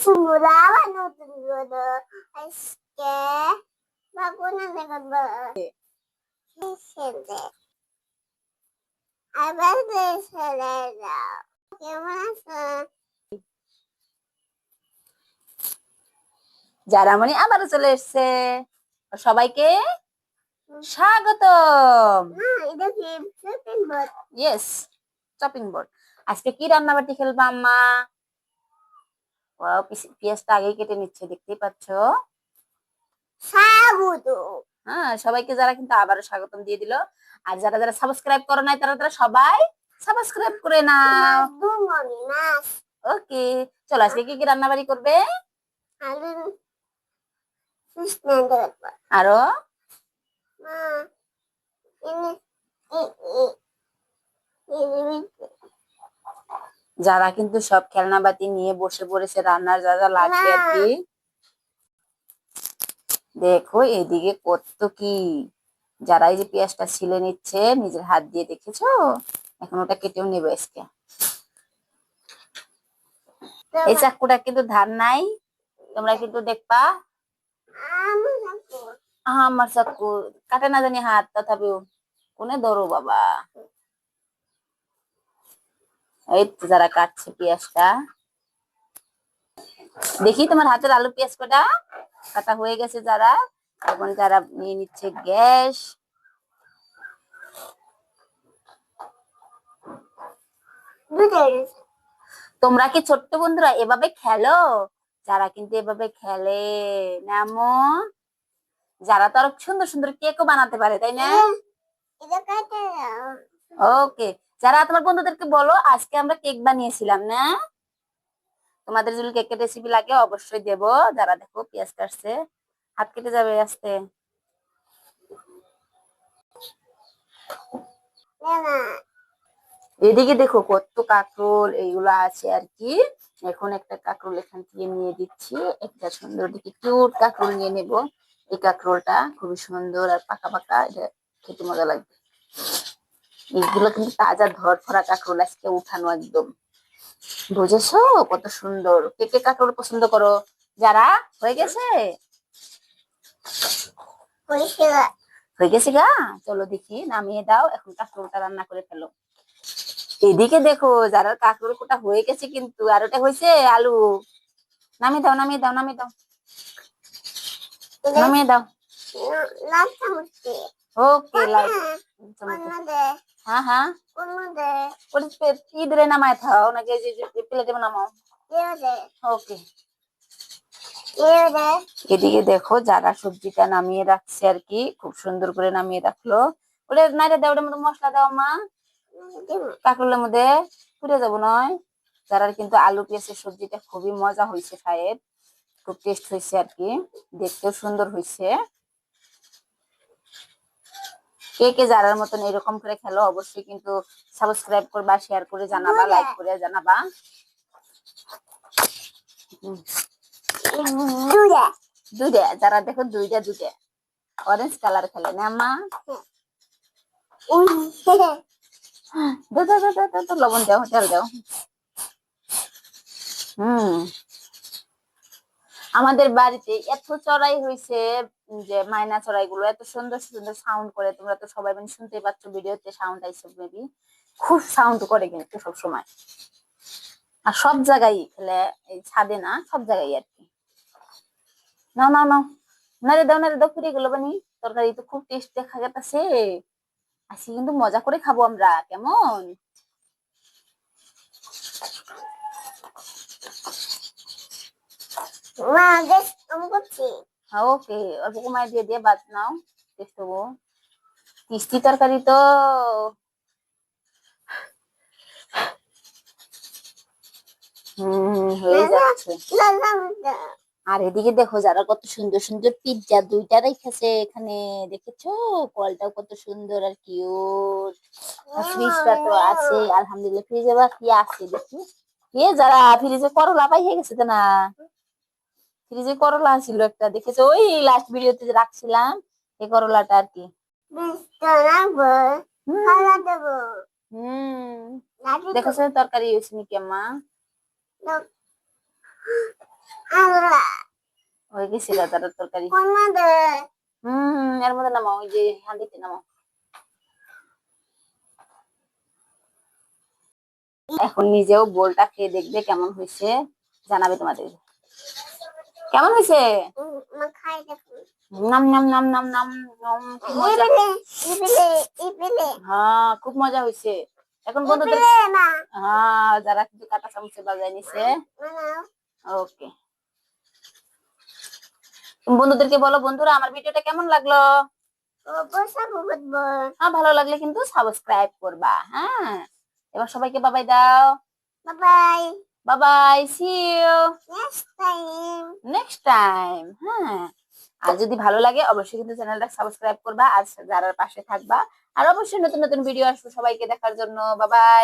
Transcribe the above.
Simulaban nutun gulo. Aşke. Bak ona ne kadar. Şimdi. Haber de söylerim. Kemasın. জারামণি আবারও চলে এসছে সবাইকে স্বাগতম। Ha, এটা কি shooting board? Yes, chopping board. আজকে কি রান্নাবাটি খেলবা আম্মা? ওয়াও, পেঁয়াজটা আগে কেটে নিচ্ছে, দেখতেই পাচ্ছ। স্বাগত। হ্যাঁ, সবাইকে যারা কিন্তু আবারও স্বাগতম দিয়ে দিল। আর যারা যারা সাবস্ক্রাইব করো নাই তারা তারা সবাই সাবস্ক্রাইব করে নাও। দুমনি মাছ। ওকে, চলো আজকে কি কি রান্নাবাড়ি করবে? আলু কৃষ্ণ দেব। আরো মা ইনি ই যারা কিন্তু সব খেলনাবাতি নিয়ে বসে পড়েছে, রান্নার যা যা লাগবে আর কি। দেখো এদিকে কত কি, যারা এই যে পেঁয়াজটা ছিলে নিচ্ছে নিজের হাত দিয়ে, দেখেছো? এখন ওটা কেটেও নেবে আজকে। এই চাকুটা কিন্তু ধার নাই, তোমরা কিন্তু দেখবা। আমার চাকু কাটে না জানি হাত, তথাপিও কোনে ধরো বাবা। এই তো যারা কাটছে পেঁয়াজটা, দেখি তোমার হাতের আলু পেঁয়াজ কটা কাটা হয়ে গেছে। যারা এখন যারা নিয়ে নিচ্ছে গ্যাস। তোমরা কি ছোট্ট বন্ধুরা এভাবে খেলো? যারা কিন্তু এভাবে খেলে নামো, যারা তো আরো সুন্দর সুন্দর কেকও বানাতে পারে, তাই না? ওকে, যারা তোমার বন্ধুদেরকে বলো আজকে আমরা কেক বানিয়েছিলাম না। তোমাদের যদি কেকের রেসিপি লাগে অবশ্যই দেব। যারা দেখো পেঁয়াজ কাটছে, হাত কেটে যাবে আস্তে। এদিকে দেখো কত কাঁকরোল এইগুলো আছে আর কি। এখন একটা কাঁকরোল এখান থেকে নিয়ে দিচ্ছি, একটা সুন্দর দেখে কিউট কাঁকরোল নিয়ে নেব। এই কাঁকরোলটা খুবই সুন্দর আর পাকা পাকা, এটা খেতে মজা লাগবে। এইগুলো কিন্তু তাজা ধরফরা কাঁকরোল, আজকে উঠানো একদম, বুঝেছো? কত সুন্দর। কে কে কাঁকরোল পছন্দ করো? যারা হয়ে গেছে হয়ে গেছে গা, চলো দেখি নামিয়ে দাও, এখন কাঁকরোলটা রান্না করে ফেলো। এদিকে দেখো যারা কাঁকরোল কোটা হয়ে গেছে কিন্তু, আর ওটা হয়েছে আলু। নামিয়ে দাও নামিয়ে দাও নামিয়ে দাও নামিয়ে দাও। ওকে, হ্যাঁ হ্যাঁ, কি ধরে নামায় থাও নাকি প্লেটে নামাও। ওকে, এদিকে দেখো যারা সবজিটা নামিয়ে রাখছে আর কি, খুব সুন্দর করে নামিয়ে রাখলো। ওটা নাইরে দাও, ওটার মধ্যে মশলা দাও মা, কাঁকরোলের মধ্যে পুড়ে যাবো নয়। যারা কিন্তু আলু পেঁয়াজের সবজিটা খুবই মজা হয়েছে, শায়েদ খুব টেস্ট হয়েছে আর কি, দেখতেও সুন্দর হয়েছে। কে কে যারার মতন এরকম করে খেলো অবশ্যই কিন্তু সাবস্ক্রাইব করবা, শেয়ার করে জানাবা, লাইক করে জানাবা। দুইটা যারা দেখো, দুইটা অরেঞ্জ কালার খেলে না মা। লবণ দাও, তেল দাও। আমাদের বাড়িতে এত চড়াই হয়েছে যে মাইনা চড়াই গুলো এত সুন্দর সুন্দর সাউন্ড করে, তোমরা তো সবাই মানে শুনতে পাচ্ছ, ভিডিওতে সাউন্ড আইছে মেবি, খুব সাউন্ড করে কিন্তু সব সময়। আর সব জায়গায় খেলে, এই ছাদে না, সব জায়গায় আর কি। নাও নাও নাও, নারে দাও ফিরে গেলো বানি। তরকারি তো খুব টেস্ট দেখা গেছে, আজকে কিন্তু মজা করে খাবো আমরা, কেমন? ওকে, অল্প কমায় দিয়ে দিয়ে বাদ নাও, টেস্ট হবো। মিষ্টি তরকারি তো হয়ে যাচ্ছে। আর এদিকে দেখো যারা কত সুন্দর সুন্দর পিৎজা দুইটা রেখেছে এখানে, দেখেছো? কলটাও কত সুন্দর আর কিউট। ফ্রিজটা তো আছে আলহামদুলিল্লাহ, ফ্রিজে বা কি আছে দেখি। যারা ফ্রিজে করলা পাই হয়ে গেছে না, ফ্রিজে করলা ছিল একটা, দেখেছো? ওই লাস্ট ভিডিওতে যে রাখছিলাম এই করলাটা আর কি। দেখেছো তরকারি হয়েছে নাকি আম্মা? গেছে রাতার তরকারি। কোনটা এর মধ্যে নামাও, ওই যে হাঁড়িতে নামাও। এখন নিজেও বোলটা খেয়ে দেখবে কেমন হয়েছে, জানাবে তোমাদের কেমন হয়েছে। মা খাই দেখো নাম নাম নাম নাম নাম নাম, খুব মজা। ইপিলে হ্যাঁ খুব মজা হয়েছে। এখন বন্ধুদের, মা হ্যাঁ যারা কিন্তু কাঁটা চামচে বাজায় নিছে। ওকে, বন্ধুদেরকে বলো, বন্ধুরা আমার ভিডিওটা কেমন লাগলো। হ্যাঁ ভালো লাগলে কিন্তু সাবস্ক্রাইব করবা। হ্যাঁ এবার সবাইকে বাবাই দাও। Bye Babai, see you next time next time. হ্যাঁ, আর যদি ভালো লাগে অবশ্যই কিন্তু চ্যানেলটা সাবস্ক্রাইব করবা, আর যারা পাশে থাকবা। আর অবশ্যই নতুন নতুন ভিডিও আসবে সবাইকে দেখার জন্য। বাবাই।